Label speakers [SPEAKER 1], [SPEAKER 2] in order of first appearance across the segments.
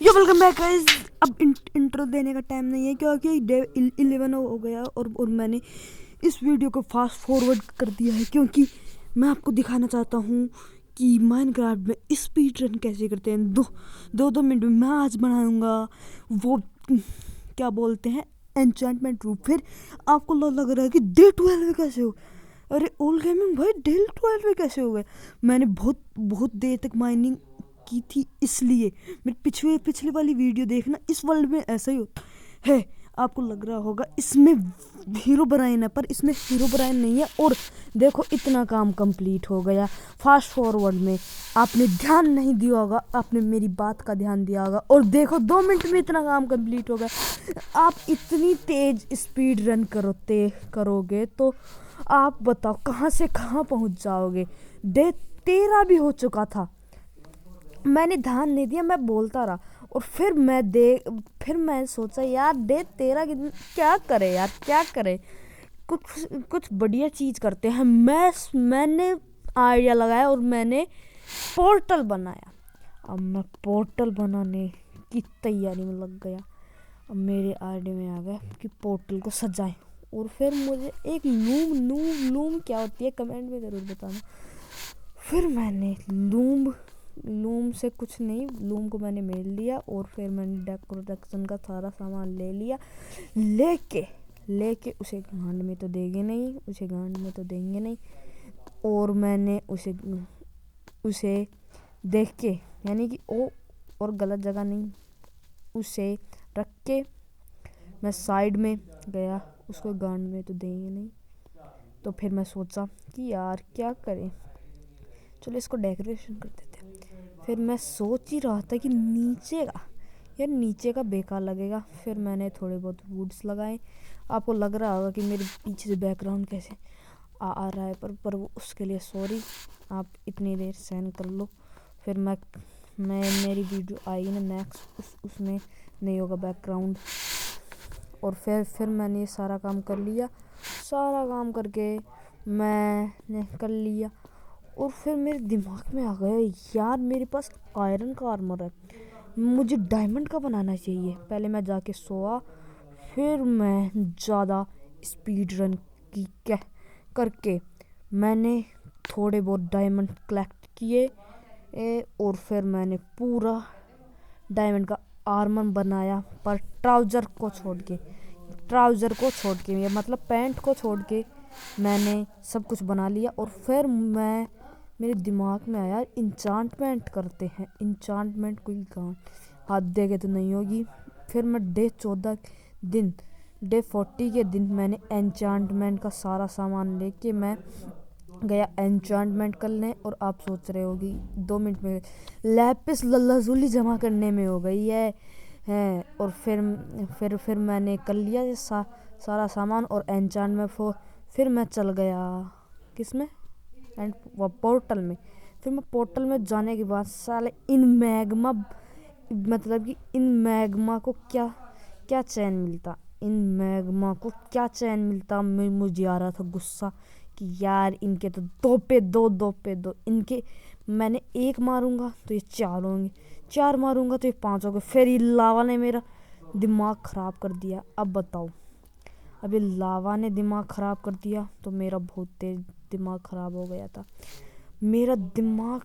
[SPEAKER 1] यो welcome back guys. अब intro देने का टाइम नहीं है क्योंकि डे 11 हो गया और मैंने इस वीडियो को फास्ट फॉरवर्ड कर दिया है क्योंकि मैं आपको दिखाना चाहता हूँ कि माइनक्राफ्ट में स्पीड रन कैसे करते हैं। दो मिनट में मैं आज बनाऊँगा वो क्या बोलते हैं एन्चेंटमेंट रूम। फिर आपको लग रहा है कि डे 12 कैसे हो। अरे ओल्ड गेमिंग भाई डे 12 कैसे हो गए। मैंने बहुत देर तक माइनिंग की थी, इसलिए मेरी पिछली वाली वीडियो देखना। इस वर्ल्ड में ऐसा ही होता है। आपको लग रहा होगा इसमें हीरो ब्राइन है, पर इसमें हीरो ब्राइन नहीं है। और देखो इतना काम कंप्लीट हो गया फास्ट फॉरवर्ड में। आपने ध्यान नहीं दिया होगा, आपने मेरी बात का ध्यान दिया होगा और देखो 2 मिनट में इतना काम कंप्लीट हो गया। आप इतनी तेज स्पीड रन करोगे तो आप बताओ कहाँ से कहाँ पहुँच जाओगे। डे 13 भी हो चुका था, मैंने ध्यान नहीं दिया, मैं बोलता रहा। और फिर मैं सोचा यार डे 13 के दिन क्या करे यार, क्या करे, कुछ बढ़िया चीज़ करते हैं। मैंने आइडिया लगाया और मैंने पोर्टल बनाया। अब मैं पोर्टल बनाने की तैयारी में लग गया। अब मेरे आइडिया में आ गया कि पोर्टल को सजाएं। और फिर मुझे एक लूम क्या होती है कमेंट में ज़रूर बताना। फिर मैंने लूम से कुछ नहीं, लूम को मैंने मेल लिया और फिर मैंने डेकोरेशन का सारा सामान ले लिया। लेके उसे गांड में तो देंगे नहीं। और मैंने उसे देख के, यानी कि ओ और गलत जगह नहीं, उसे रख के मैं साइड में गया। उसको गांड में तो देंगे नहीं, तो फिर मैं सोचा कि यार क्या करें, चलो इसको डेकोरेशन कर देते हैं। फिर मैं सोच ही रहा था कि नीचे का बेकार लगेगा। फिर मैंने थोड़े बहुत वुड्स लगाए। आपको लग रहा होगा कि मेरे पीछे से बैकग्राउंड कैसे आ रहा है, पर उसके लिए सॉरी, आप इतनी देर सहन कर लो। फिर मेरी वीडियो आएगी ना नेक्स्ट, उसमें नहीं होगा बैकग्राउंड। और फिर मैंने ये सारा काम कर लिया। सारा काम करके मैंने कर लिया और फिर मेरे दिमाग में आ गया यार मेरे पास आयरन का आर्मर है, मुझे डायमंड का बनाना चाहिए। पहले मैं जाके सोया, फिर मैं ज़्यादा स्पीड रन की करके मैंने थोड़े बहुत डायमंड कलेक्ट किए और फिर मैंने पूरा डायमंड का आर्मर बनाया। पर ट्राउज़र को छोड़ के मतलब पैंट को छोड़ के मैंने सब कुछ बना लिया। और फिर मेरे दिमाग में आया इंचांटमेंट करते हैं। इंचांटमेंट कोई हाथ देके तो नहीं होगी। फिर मैं डे 40 के दिन मैंने एन्चांटमेंट का सारा सामान लेके मैं गया एन्चांटमेंट करने। और आप सोच रहे होगी 2 मिनट में लैपिस लाजुली जमा करने में हो गई है। और फिर मैंने कर लिया ये सारा सामान और एन्चांटमेंट। फिर मैं चल गया किसमें एंड वो पोर्टल में। फिर मैं पोर्टल में जाने के बाद साले इन मैग्मा को क्या चैन मिलता। मुझे आ रहा था गुस्सा कि यार इनके तो दो पे दो इनके, मैंने एक मारूंगा तो ये 4 होंगे, 4 मारूंगा तो ये 5 होंगे। फिर ये लावा ने मेरा दिमाग ख़राब कर दिया। अब बताओ, अभी लावा ने दिमाग ख़राब कर दिया तो मेरा बहुत तेज दिमाग ख़राब हो गया था। मेरा दिमाग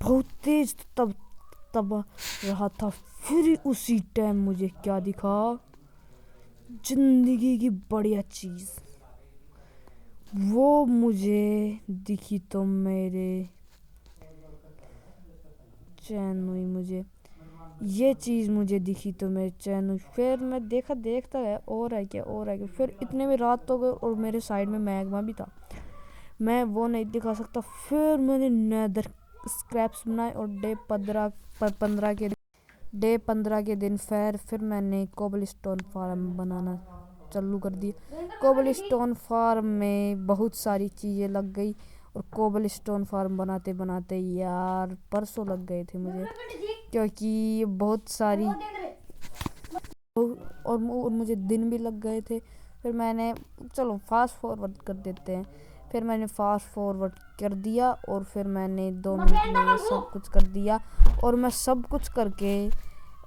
[SPEAKER 1] बहुत तेज तब रहा था। फिर उसी टाइम मुझे क्या दिखा, जिंदगी की बढ़िया चीज़ वो मुझे दिखी तो मेरे चैन हुई। ये चीज़ मुझे दिखी तो मेरे चैन हुई। फिर मैं देखता है और है क्या। फिर इतने में रात हो गई और मेरे साइड में मैग्मा भी था, मैं वो नहीं दिखा सकता। फिर मैंने नेदर स्क्रैप्स बनाए और डे 15 के दिन फिर मैंने कोबलस्टोन फार्म बनाना चालू कर दिया। कोबलस्टोन फार्म में बहुत सारी चीज़ें लग गई और कोबलस्टोन फार्म बनाते बनाते यार परसों लग गए थे मुझे, क्योंकि बहुत सारी और मुझे दिन भी लग गए थे। फिर मैंने चलो फास्ट फॉरवर्ड कर देते हैं। फिर मैंने फास्ट फॉरवर्ड कर दिया और फिर मैंने 2 मिनट में सब कुछ कर दिया। और मैं सब कुछ करके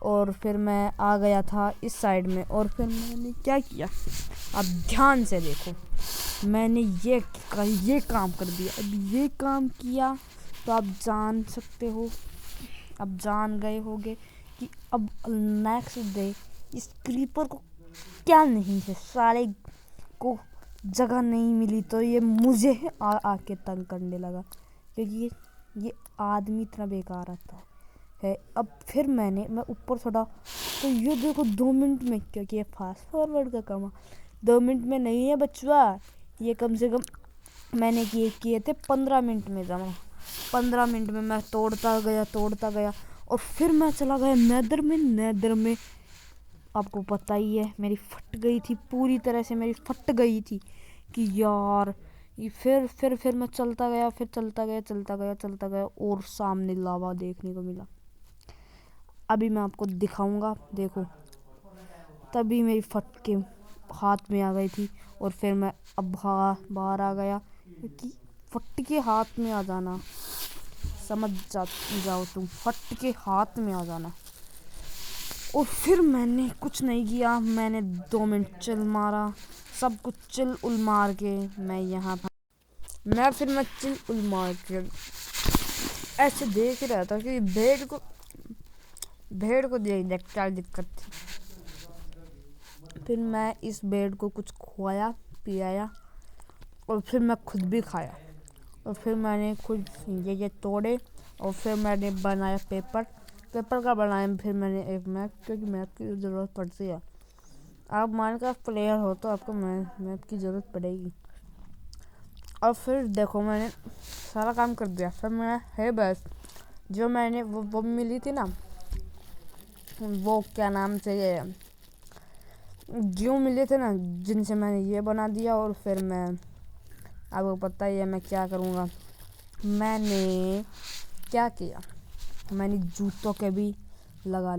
[SPEAKER 1] और फिर मैं आ गया था इस साइड में। और फिर मैंने क्या किया, अब ध्यान से देखो, मैंने ये काम कर दिया। अब ये काम किया तो आप जान सकते हो, अब जान गए होगे कि अब नेक्स्ट डे इस क्रीपर को क्या नहीं है, सारे को जगह नहीं मिली तो ये मुझे आके तंग करने लगा, क्योंकि ये आदमी इतना बेकार आता है। अब फिर मैं ऊपर चढ़ा तो ये देखो 2 मिनट में, क्योंकि ये फास्ट फॉरवर्ड का काम 2 मिनट में नहीं है बचवा, ये कम से कम मैंने किए थे 15 मिनट में जमा। 15 मिनट में मैं तोड़ता गया और फिर मैं चला गया नेदर में। आपको पता ही है मेरी फट गई थी, पूरी तरह से मेरी फट गई थी कि यार ये फिर मैं चलता गया और सामने लावा देखने को मिला। अभी मैं आपको दिखाऊंगा, देखो तभी मेरी फट के हाथ में आ गई थी। और फिर मैं अब बाहर आ गया, क्योंकि फट के हाथ में आ जाना, समझ जाओ तुम, फट के हाथ में आ जाना। और फिर मैंने कुछ नहीं किया, मैंने 2 मिनट चिल मारा, सब कुछ चिल उल मार के मैं यहाँ था। मैं चिल उल मार के ऐसे देख रहा था कि भेड़ को देख क्या दिक्कत थी। फिर मैं इस भेड़ को कुछ खुआया पियाया और फिर मैं खुद भी खाया। और फिर मैंने खुद ये तोड़े और फिर मैंने बनाया पेपर का बनाया। फिर मैंने एक मैप, क्योंकि मैप की ज़रूरत पड़ती है, आप माइनक्राफ्ट प्लेयर हो तो आपको मैप की ज़रूरत पड़ेगी। और फिर देखो मैंने सारा काम कर दिया। फिर मैं है बस जो मैंने वो मिली थी ना, वो क्या नाम से ये जो मिले थे ना, जिनसे मैंने ये बना दिया। और फिर मैं, आपको पता ही है मैं क्या करूँगा, मैंने क्या किया, मैंने जूतों के भी लगा